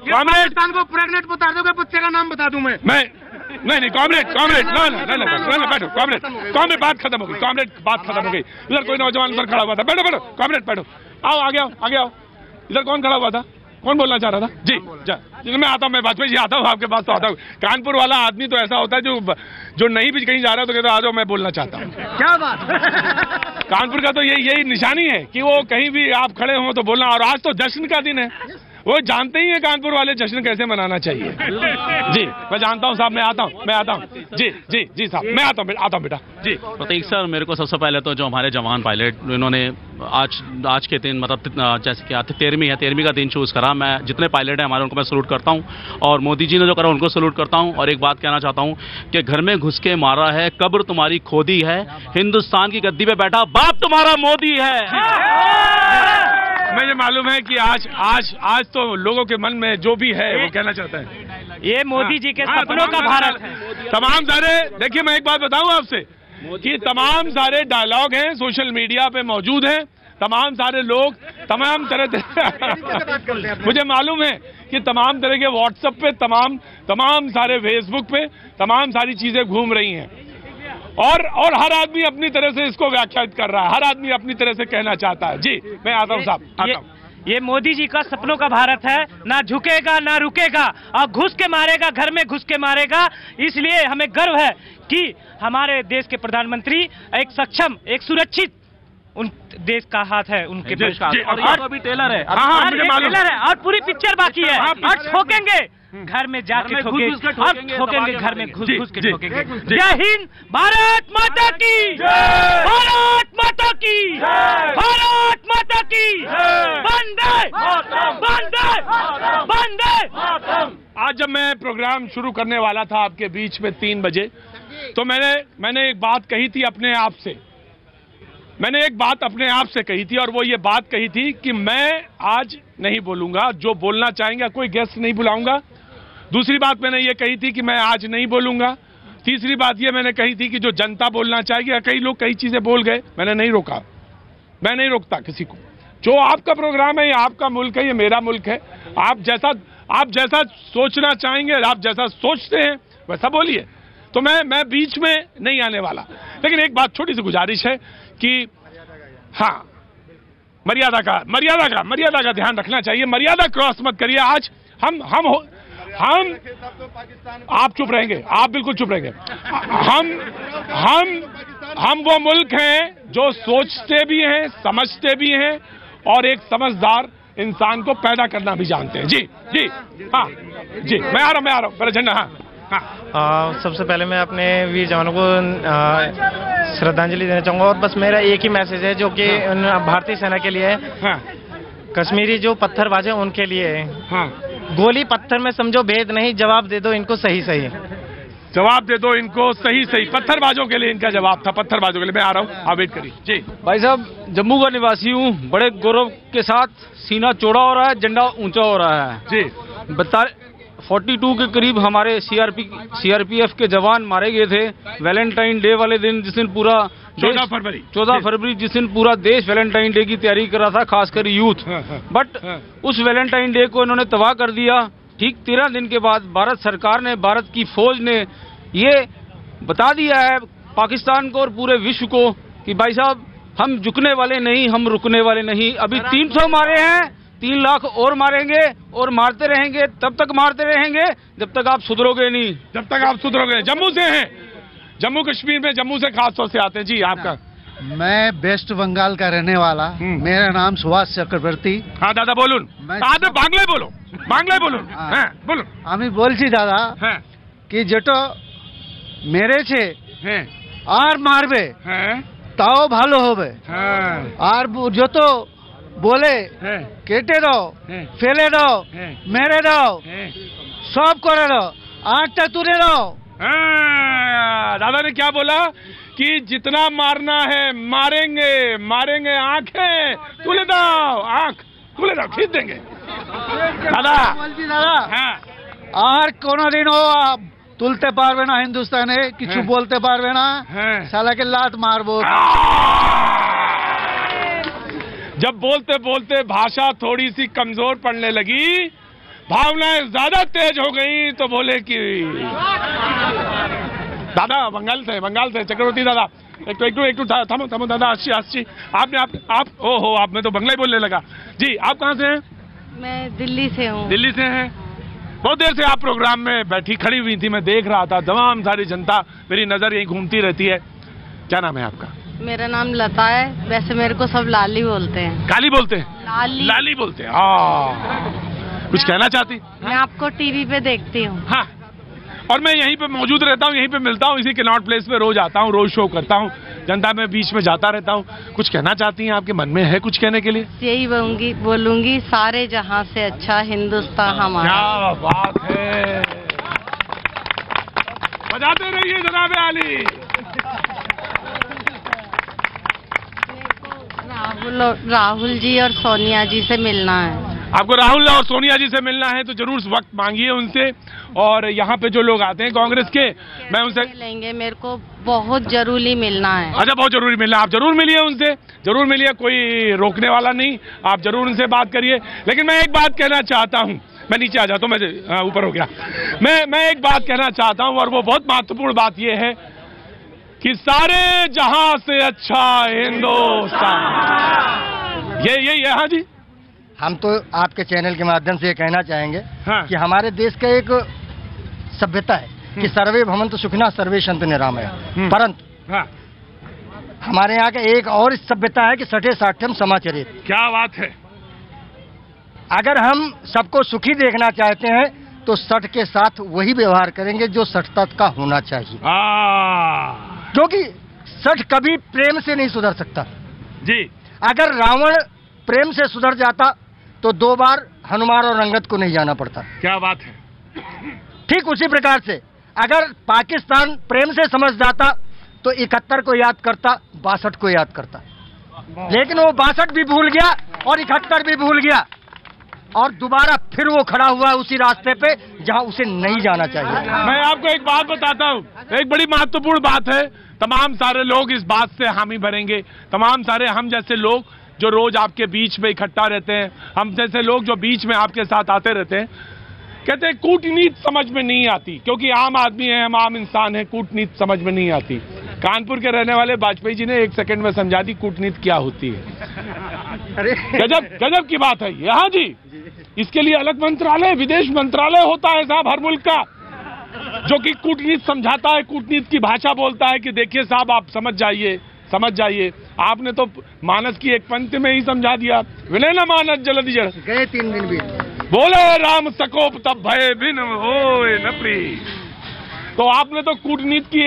पाकिस्तान को प्रेग्नेंट बता दोगे, बच्चे का नाम बता दूं मैं नहीं कॉमरेड कॉमरेड बात खत्म हो गई, बात खत्म हो गई। इधर कोई नौजवान इधर खड़ा हुआ था, बैठो कॉमरेड बैठो, आओ आगे आओ। इधर कौन खड़ा हुआ था, कौन बोलना चाह रहा था? जी मैं आता हूँ, मैं वाजपेयी जी आता हूँ आपके पास तो आता हूँ। कानपुर वाला आदमी तो ऐसा होता है जो नहीं भी कहीं जा रहा है तो कहता आ जाओ मैं बोलना चाहता हूँ। क्या बात कानपुर का तो यही निशानी है कि वो कहीं भी आप खड़े हो तो बोलना। और आज तो जश्न का दिन है, वो जानते ही है कानपुर वाले जश्न कैसे मनाना चाहिए। जी मैं जानता हूँ साहब, मैं आता हूँ जी साहब, मैं आता हूँ बेटा जी। प्रतीक सर, मेरे को सबसे पहले तो जो हमारे जवान पायलट इन्होंने आज के दिन मतलब जैसे कि 13वीं का दिन चूज करा, मैं जितने पायलट हैं हमारे उनको मैं सलूट करता हूँ, और मोदी जी ने जो करा उनको सलूट करता हूँ। और एक बात कहना चाहता हूँ कि घर में घुस के मारा है, कब्र तुम्हारी खोदी है, हिंदुस्तान की गद्दी पे बैठा बाप तुम्हारा मोदी है। मुझे मालूम है कि आज तो लोगों के मन में जो भी है वो कहना चाहता है, ये मोदी जी के सपनों का भारत है। तमाम सारे, देखिए मैं एक बात बताऊं आपसे कि तमाम सारे डायलॉग हैं सोशल मीडिया पे मौजूद हैं, तमाम सारे लोग तमाम तरह मुझे मालूम है कि तमाम तरह के व्हाट्सएप पे तमाम सारे फेसबुक पे तमाम सारी चीजें घूम रही हैं, और हर आदमी अपनी तरह से इसको व्याख्यात कर रहा है, हर आदमी अपनी तरह से कहना चाहता है। जी मैं आता हूँ साहब, आता हूँ। ये मोदी जी का सपनों का भारत है, ना झुकेगा ना रुकेगा, और घुस के मारेगा, घर में घुस के मारेगा। इसलिए हमें गर्व है कि हमारे देश के प्रधानमंत्री एक सक्षम, एक सुरक्षित उन देश का हाथ है उनके देश का, और अभी टेलर है, टेलर है, और पूरी पिक्चर बाकी है। और ठोकेंगे घर में जाके ठोकेंगे, घर में घुस के ठोकेंगे। जय हिंद, भारत माता की, भारत माता की, भारत माता की, वंदे वंदे। आज जब मैं प्रोग्राम शुरू करने वाला था आपके बीच में 3 बजे, तो मैंने एक बात कही थी अपने आप से, मैंने एक बात अपने आप से कही थी, और वो ये बात कही थी कि मैं आज नहीं बोलूंगा, जो बोलना चाहेंगे, कोई गेस्ट नहीं बुलाऊंगा। दूसरी बात मैंने ये कही थी कि मैं आज नहीं बोलूंगा। तीसरी बात ये मैंने कही थी कि जो जनता बोलना चाहेगी, कई लोग कई चीजें बोल गए, मैंने नहीं रोका, मैं नहीं रोकता किसी को। जो आपका प्रोग्राम है, ये आपका मुल्क है, ये मेरा मुल्क है। आप जैसा सोचना चाहेंगे, आप जैसा सोचते हैं वैसा बोलिए, तो मैं बीच में नहीं आने वाला। लेकिन एक बात, छोटी सी गुजारिश है कि हाँ, मर्यादा का ध्यान रखना चाहिए, मर्यादा क्रॉस मत करिए। आज हम आप चुप रहेंगे, आप बिल्कुल चुप रहेंगे। हम वो मुल्क हैं जो सोचते भी हैं, समझते भी हैं, और एक समझदार इंसान को पैदा करना भी जानते हैं। जी हाँ जी, मैं आ रहा हूँ मेरा झंडा। हाँ सबसे पहले मैं अपने वीर जवानों को श्रद्धांजलि देना चाहूंगा, और बस मेरा एक ही मैसेज है जो कि भारतीय सेना के लिए है। कश्मीरी जो पत्थरबाज है उनके लिए है। गोली पत्थर में समझो भेद नहीं, जवाब दे दो इनको सही सही, जवाब दे दो इनको सही सही। पत्थरबाजों के लिए इनका जवाब था, पत्थरबाजों के लिए। मैं आ रहा हूँ, आप वेट करिए। जी भाई साहब, जम्मू का निवासी हूँ, बड़े गौरव के साथ सीना चौड़ा हो रहा है, झंडा ऊंचा हो रहा है। जी 42 के करीब हमारे सीआरपीएफ के जवान मारे गए थे वैलेंटाइन डे वाले दिन, जिस दिन पूरा 14 फरवरी जिस दिन पूरा देश वैलेंटाइन डे की तैयारी कर रहा था, खासकर यूथ। बट उस वैलेंटाइन डे को इन्होंने तबाह कर दिया। ठीक 13 दिन के बाद भारत सरकार ने, भारत की फौज ने ये बता दिया है पाकिस्तान को और पूरे विश्व को कि भाई साहब, हम झुकने वाले नहीं, हम रुकने वाले नहीं। अभी 300 मारे हैं, 3 लाख और मारेंगे, और मारते रहेंगे, तब तक मारते रहेंगे जब तक आप सुधरोगे नहीं। जब तक आप सुधरोगे। जम्मू से हैं, जम्मू कश्मीर में, जम्मू से खास तौर से आते हैं। जी आपका? मैं वेस्ट बंगाल का रहने वाला, मेरा नाम सुभाष चक्रवर्ती। हाँ दादा बोलून, बांग्लाয় बोलो, বাংলায় বলুন। হ্যাঁ বলুন। আমি বলছি দাদা কি যেটা মেরেছে আর মারবে তাও ভালো হবে, আর যত বলে কেটে দাও, ফেলে দাও, মেরে দাও, সব করে দাও, आँखটা तुले दाओ। दादा ने क्या बोला कि जितना मारना है मारेंगे, मारेंगे, आंखें तुले दाओ, आंख तुले दाओ, खींच देंगे। दादा আর কোনদিনও তুলতে পারবে না হিন্দুস্তানে, কিছু বলতে পারবে না, শালাকে লাत मारबो। जब बोलते बोलते भाषा थोड़ी सी कमजोर पड़ने लगी, भावनाएं ज्यादा तेज हो गई, तो बोले कि दादा बंगाल से चक्रवर्ती दादा एक थमो दादा अच्छी आपने आप ओहो आप में तो बंगला ही बोलने लगा जी। आप कहाँ से हैं? मैं दिल्ली से हूँ। दिल्ली से हैं? बहुत देर से आप प्रोग्राम में बैठी खड़ी हुई थी, मैं देख रहा था, तमाम सारी जनता मेरी नजर यहीं घूमती रहती है। क्या नाम है आपका? मेरा नाम लता है, वैसे मेरे को सब लाली बोलते हैं। काली बोलते हैं? लाली बोलते हैं। कुछ कहना चाहती? मैं आपको टीवी पे देखती हूँ। हाँ, और मैं यहीं पे मौजूद रहता हूँ, यहीं पे मिलता हूँ, इसी कनॉट प्लेस पे रोज आता हूँ, रोज शो करता हूँ, जनता में बीच में जाता रहता हूँ। कुछ कहना चाहती हैं? आपके मन में है कुछ कहने के लिए? यही बोलूंगी सारे जहां से अच्छा हिंदुस्तान हमारा। क्या बात है, बजाते रहिए जनाब आली। राहुल जी और सोनिया जी से मिलना है। आपको राहुल और सोनिया जी से मिलना है तो जरूर वक्त मांगिए उनसे, और यहाँ पे जो लोग आते हैं कांग्रेस के, मैं उनसे लेंगे। मेरे को बहुत जरूरी मिलना है। अच्छा, बहुत जरूरी मिलना, आप जरूर मिलिए उनसे, जरूर मिलिए, कोई रोकने वाला नहीं, आप जरूर उनसे बात करिए। लेकिन मैं एक बात कहना चाहता हूँ, मैं नीचे आ जाता हूँ, मैं ऊपर हो गया। मैं एक बात कहना चाहता हूँ, और वो बहुत महत्वपूर्ण बात ये है कि सारे जहां से अच्छा हिंदुस्तान, ये हाँ जी। हम तो आपके चैनल के माध्यम से ये कहना चाहेंगे कि हमारे देश का एक सभ्यता है कि सर्वे भवन्तु सुखिनः सर्वे सन्तु निरामया, परंतु हमारे यहाँ का एक और सभ्यता है कि सठे साठ्यम समाचरित। क्या बात है। अगर हम सबको सुखी देखना चाहते हैं तो सठ के साथ वही व्यवहार करेंगे जो सठता का होना चाहिए, क्योंकि सठ कभी प्रेम से नहीं सुधर सकता जी। अगर रावण प्रेम से सुधर जाता तो 2 बार हनुमान और अंगद को नहीं जाना पड़ता। क्या बात है। ठीक उसी प्रकार से अगर पाकिस्तान प्रेम से समझ जाता तो 71 को याद करता, 62 को याद करता, लेकिन वो 62 भी भूल गया और 71 भी भूल गया, और दोबारा फिर वो खड़ा हुआ उसी रास्ते पे जहां उसे नहीं जाना चाहिए। मैं आपको एक बात बताता हूँ, एक बड़ी महत्वपूर्ण बात है, तमाम सारे लोग इस बात से हामी भरेंगे, तमाम सारे हम जैसे लोग जो रोज आपके बीच में इकट्ठा रहते हैं, हम जैसे लोग जो बीच में आपके साथ आते रहते हैं, कहते हैं कूटनीति समझ में नहीं आती, क्योंकि आम आदमी है, हम आम इंसान हैं, कूटनीति समझ में नहीं आती। कानपुर के रहने वाले वाजपेयी जी ने 1 सेकंड में समझा दी कूटनीति क्या होती है। गजब की बात है ये। हाँ जी, इसके लिए अलग मंत्रालय, विदेश मंत्रालय होता है साहब हर मुल्क का, जो कि कूटनीति समझाता है, कूटनीति की भाषा बोलता है कि देखिए साहब आप समझ जाइए। आपने तो मानस की एक पंक्ति में ही समझा दिया, विनय न मानस जल्दी गए 3 दिन भी बोले राम सकोप तब भय बिन होए न प्री। तो आपने तो कूटनीति की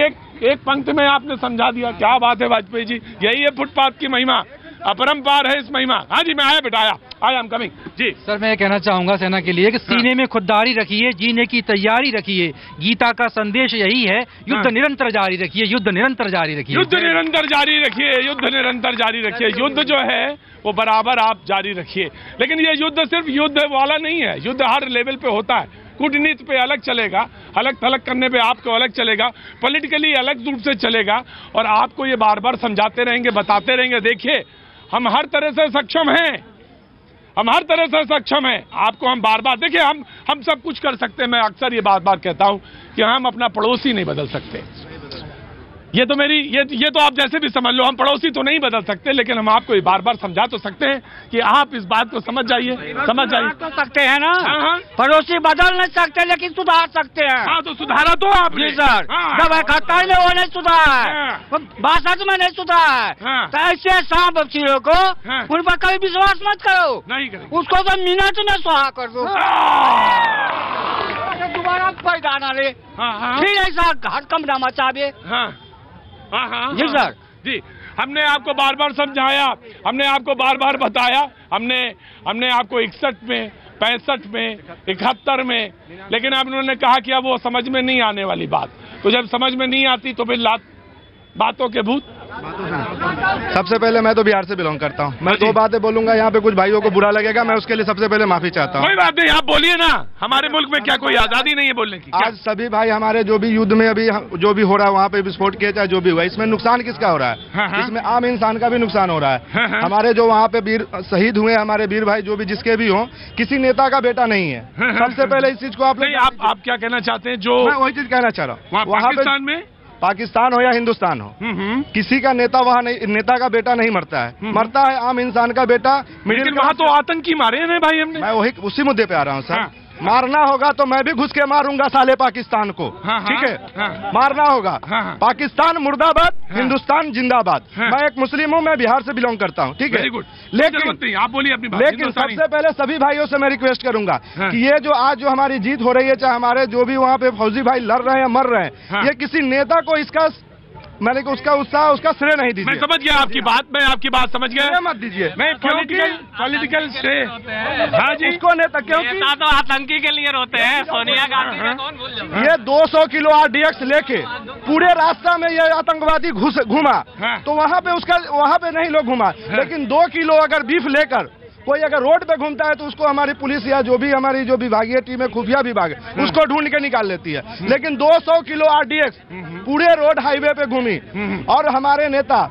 एक पंक्ति में आपने समझा दिया। क्या बात है वाजपेयी जी, यही है फुटपाथ की महिमा, अपरंपार है इस महिमा। हाँ जी, मैं आया बेटा, आया आई एम कमिंग जी। सर मैं कहना चाहूंगा सेना के लिए कि सीने में खुददारी रखिए, जीने की तैयारी रखिए। गीता का संदेश यही है, युद्ध निरंतर जारी रखिए, युद्ध निरंतर जारी रखिए, युद्ध निरंतर जारी रखिए, युद्ध निरंतर जारी रखिए। युद्ध जो है वो बराबर आप जारी रखिए, लेकिन ये युद्ध सिर्फ युद्ध वाला नहीं है, युद्ध हर लेवल पे होता है। कूटनीति पे अलग चलेगा, अलग थलग करने पे आपको अलग चलेगा, पॉलिटिकली अलग रूप से चलेगा, और आपको ये बार बार समझाते रहेंगे, बताते रहेंगे। देखिए हम हर तरह से सक्षम हैं, हम हर तरह से सक्षम हैं। आपको हम बार बार देखिए, हम सब कुछ कर सकते हैं। मैं अक्सर ये बार कहता हूं कि हम अपना पड़ोसी नहीं बदल सकते। ये तो मेरी ये तो आप जैसे भी समझ लो, हम पड़ोसी तो नहीं बदल सकते, लेकिन हम आपको ये बार बार समझा तो सकते हैं कि आप इस बात को समझ जाइए। तो सकते हैं ना, पड़ोसी बदल नहीं सकते लेकिन सुधार सकते हैं। हाँ तो सुधारा तो आप जी सर, जब 71 में वो नहीं सुधार, 62 में नहीं सुधार, तो ऐसे सांप बच्चियों को उन पर कभी विश्वास मत करो, नहीं करें उसको तो मिनट में सुहा कर दो, दोबारा पर गाना ले, फिर ऐसा हड़कंप मचावे। जी सर जी, हमने आपको बार बार समझाया, हमने आपको बार बार बताया, हमने आपको 61 में, 65 में, 71 में, लेकिन अब उन्होंने कहा कि अब वो समझ में नहीं आने वाली बात। तो जब समझ में नहीं आती तो फिर बातों के भूत सबसे पहले मैं तो बिहार से बिलोंग करता हूँ। मैं दो बातें बोलूंगा, यहाँ पे कुछ भाइयों को बुरा लगेगा, मैं उसके लिए सबसे पहले माफी चाहता हूँ। कोई बात नहीं, आप बोलिए ना। हमारे मुल्क में क्या कोई आजादी नहीं है बोलने की? आज सभी भाई हमारे जो भी युद्ध में अभी जो भी हो रहा है, वहाँ पे विस्फोट किया चाहे जो भी हुआ, इसमें नुकसान किसका हो रहा है? इसमें आम इंसान का भी नुकसान हो रहा है। हमारे जो वहाँ पे वीर शहीद हुए, हमारे वीर भाई जो भी जिसके भी हों, किसी नेता का बेटा नहीं है। सबसे पहले इस चीज को आप क्या कहना चाहते हैं? जो मैं वही चीज कहना चाह रहा हूँ, पाकिस्तान में, पाकिस्तान हो या हिंदुस्तान हो, किसी का नेता वहाँ नहीं, नेता का बेटा नहीं मरता है, मरता है आम इंसान का बेटा। लेकिन वहाँ तो आतंकी मारे हैं भाई हमने। मैं वही उसी मुद्दे पे आ रहा हूँ सर। मारना होगा तो मैं भी घुस के मारूंगा साले पाकिस्तान को, ठीक है? मारना होगा। पाकिस्तान मुर्दाबाद, हिंदुस्तान जिंदाबाद। मैं एक मुस्लिम हूँ, मैं बिहार से बिलोंग करता हूँ, ठीक है? लेकिन आप बोलिए अपनी बात। लेकिन सबसे पहले सभी भाइयों से मैं रिक्वेस्ट करूंगा कि ये जो आज जो हमारी जीत हो रही है, चाहे हमारे जो भी वहाँ पे फौजी भाई लड़ रहे हैं, मर रहे हैं, ये किसी नेता को इसका मैंने उसका उत्साह, उसका श्रेय नहीं दीजिए। मैं समझ गया आपकी बात, मैं आपकी बात समझ गया। मत दीजिए। मैं पॉलिटिकल श्रेय, हाँ जी, उसको नेता क्योंकि तो आतंकी के लिए रोते हैं। सोनिया गांधी का कौन भूल जाए? ये 200 किलो RDX लेके पूरे रास्ता में ये आतंकवादी घुमा, तो वहाँ पे नहीं लोग घुमा, लेकिन 2 किलो अगर बीफ लेकर कोई अगर रोड पे घूमता है तो उसको हमारी पुलिस या जो भी हमारी जो विभागीय टीम है, खुफिया विभाग है, उसको ढूंढ के निकाल लेती है। लेकिन 200 किलो RDX पूरे रोड हाईवे पे घूमी, और हमारे नेता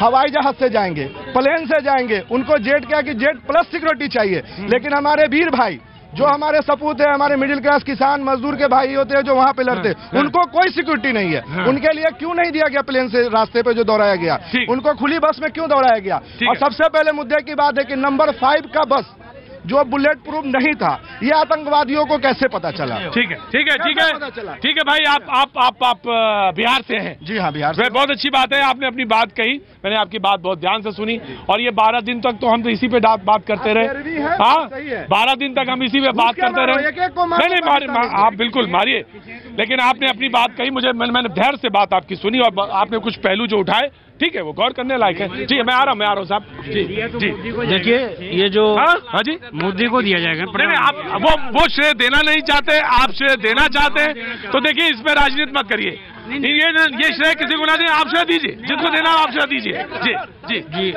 हवाई जहाज से जाएंगे, प्लेन से जाएंगे, उनको जेट क्या कि जेट प्लस सिक्योरिटी चाहिए। लेकिन हमारे वीर भाई जो हमारे सपूत है, हमारे मिडिल क्लास किसान मजदूर के भाई होते हैं जो वहाँ पे लड़ते, उनको कोई सिक्योरिटी नहीं है। उनके लिए क्यों नहीं दिया गया प्लेन से रास्ते पे जो दौड़ाया गया? उनको खुली बस में क्यों दौड़ाया गया? और सबसे पहले मुद्दे की बात है कि नंबर 5 का बस जो बुलेट प्रूफ नहीं था, ये आतंकवादियों को कैसे पता चला? ठीक है, ठीक है, ठीक है, ठीक है भाई। आप बिहार से हैं? जी हाँ, बिहार से। बहुत अच्छी बात है, आपने अपनी बात कही, मैंने आपकी बात बहुत ध्यान से सुनी। और ये 12 दिन तक तो हम तो इसी पे बात करते रहे। हाँ, 12 दिन तक हम इसी पे बात करते रहे। नहीं, आप बिल्कुल मारिए, लेकिन आपने अपनी बात कही, मैंने धैर्य से बात आपकी सुनी, और आपने कुछ पहलू जो उठाए, ठीक है, वो गौर करने लायक है। जी, मैं आ रहा हूँ साहब। जी जी, देखिए ये जो हाँ जी, मोदी को दिया जाएगा। नहीं, आप वो श्रेय देना नहीं चाहते, आप श्रेय देना चाहते हैं, तो देखिए इसमें राजनीति मत करिए। ये श्रेय किसी को ना दें, आप श्रेय दीजिए, जिसको देना आप श्रेय दीजिए। जी जी जी,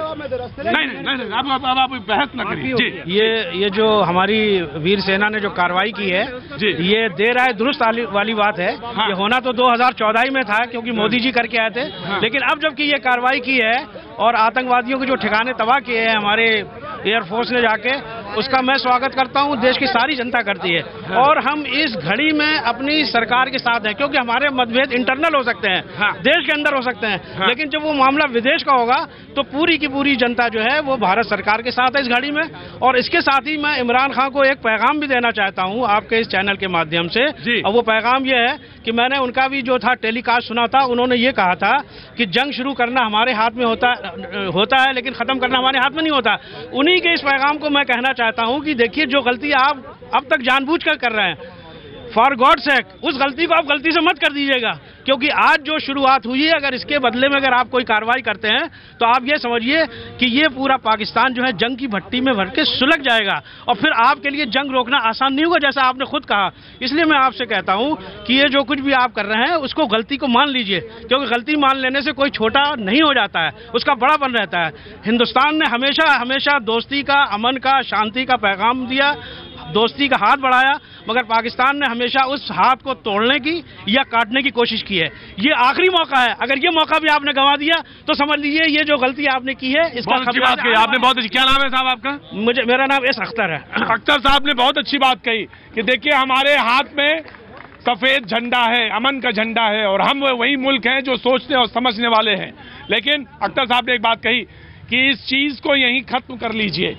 नहीं, आप बहस न करिए। जी, ये जो हमारी वीर सेना ने जो कार्रवाई की है, ये देर आए दुरुस्त वाली बात है। ये होना तो 2014 में था, क्योंकि मोदी जी करके आए थे। लेकिन अब जबकि ये कार्रवाई की है और आतंकवादियों के जो ठिकाने तबाह किए हैं हमारे एयरफोर्स ने जाके, उसका मैं स्वागत करता हूं, देश की सारी जनता करती है। और हम इस घड़ी में अपनी सरकार के साथ हैं, क्योंकि हमारे मतभेद इंटरनल हो सकते हैं, देश के अंदर हो सकते हैं, लेकिन जब वो मामला विदेश का होगा तो पूरी की पूरी जनता जो है वो भारत सरकार के साथ है इस घड़ी में। और इसके साथ ही मैं इमरान खान को एक पैगाम भी देना चाहता हूं आपके इस चैनल के माध्यम से। और वो पैगाम ये है कि मैंने उनका भी जो था टेलीकास्ट सुना था, उन्होंने ये कहा था कि जंग शुरू करना हमारे हाथ में होता है, लेकिन खत्म करना हमारे हाथ में नहीं होता। उन्हीं के इस पैगाम को मैं कहना चाहता हूं कि देखिए, जो गलती आप अब तक जानबूझकर कर रहे हैं, फॉर गॉड सेक, उस गलती को आप गलती से मत कर दीजिएगा। क्योंकि आज जो शुरुआत हुई है, अगर इसके बदले में अगर आप कोई कार्रवाई करते हैं तो आप ये समझिए कि ये पूरा पाकिस्तान जो है जंग की भट्टी में भर के सुलग जाएगा, और फिर आपके लिए जंग रोकना आसान नहीं होगा, जैसा आपने खुद कहा। इसलिए मैं आपसे कहता हूं कि ये जो कुछ भी आप कर रहे हैं उसको गलती को मान लीजिए, क्योंकि गलती मान लेने से कोई छोटा नहीं हो जाता है, उसका बड़ापन रहता है। हिंदुस्तान ने हमेशा हमेशा दोस्ती का, अमन का, शांति का पैगाम दिया, दोस्ती का हाथ बढ़ाया, मगर पाकिस्तान ने हमेशा उस हाथ को तोड़ने की या काटने की कोशिश की है। ये आखिरी मौका है, अगर ये मौका भी आपने गंवा दिया तो समझ लीजिए ये जो गलती आपने की है इसका आपने बहुत अच्छी। क्या नाम है साहब आपका? मेरा नाम एस अख्तर है। अख्तर साहब ने बहुत अच्छी बात कही कि देखिए, हमारे हाथ में सफेद झंडा है, अमन का झंडा है, और हम वही मुल्क हैं जो सोचने और समझने वाले हैं। लेकिन अख्तर साहब ने एक बात कही कि इस चीज को यहीं खत्म कर लीजिए,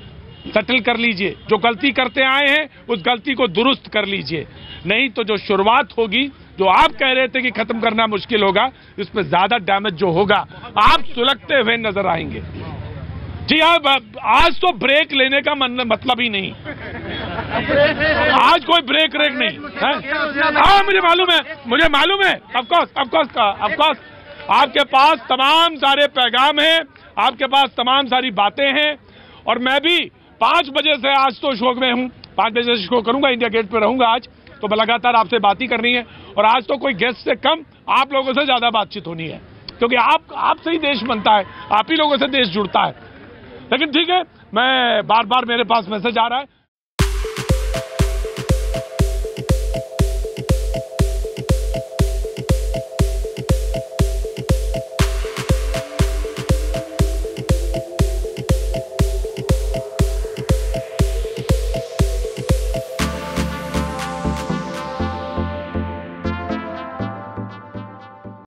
सेटल कर लीजिए, जो गलती करते आए हैं उस गलती को दुरुस्त कर लीजिए, नहीं तो जो शुरुआत होगी, जो आप कह रहे थे कि खत्म करना मुश्किल होगा, इसमें ज्यादा डैमेज जो होगा आप सुलगते हुए नजर आएंगे। जी हाँ, आज तो ब्रेक लेने का मतलब ही नहीं, आज कोई ब्रेक नहीं है। हाँ, मुझे मालूम है, ऑफकोर्स आपके पास तमाम सारे पैगाम हैं, आपके पास तमाम सारी बातें हैं, और मैं भी 5 बजे से आज तो शो में हूँ, 5 बजे से शो करूंगा, इंडिया गेट पे रहूंगा आज, तो लगातार आपसे बात ही करनी है। और आज तो कोई गेस्ट से कम आप लोगों से ज्यादा बातचीत होनी है, क्योंकि आपसे ही देश बनता है, आप ही लोगों से देश जुड़ता है। लेकिन ठीक है, मैं बार बार मेरे पास मैसेज आ रहा है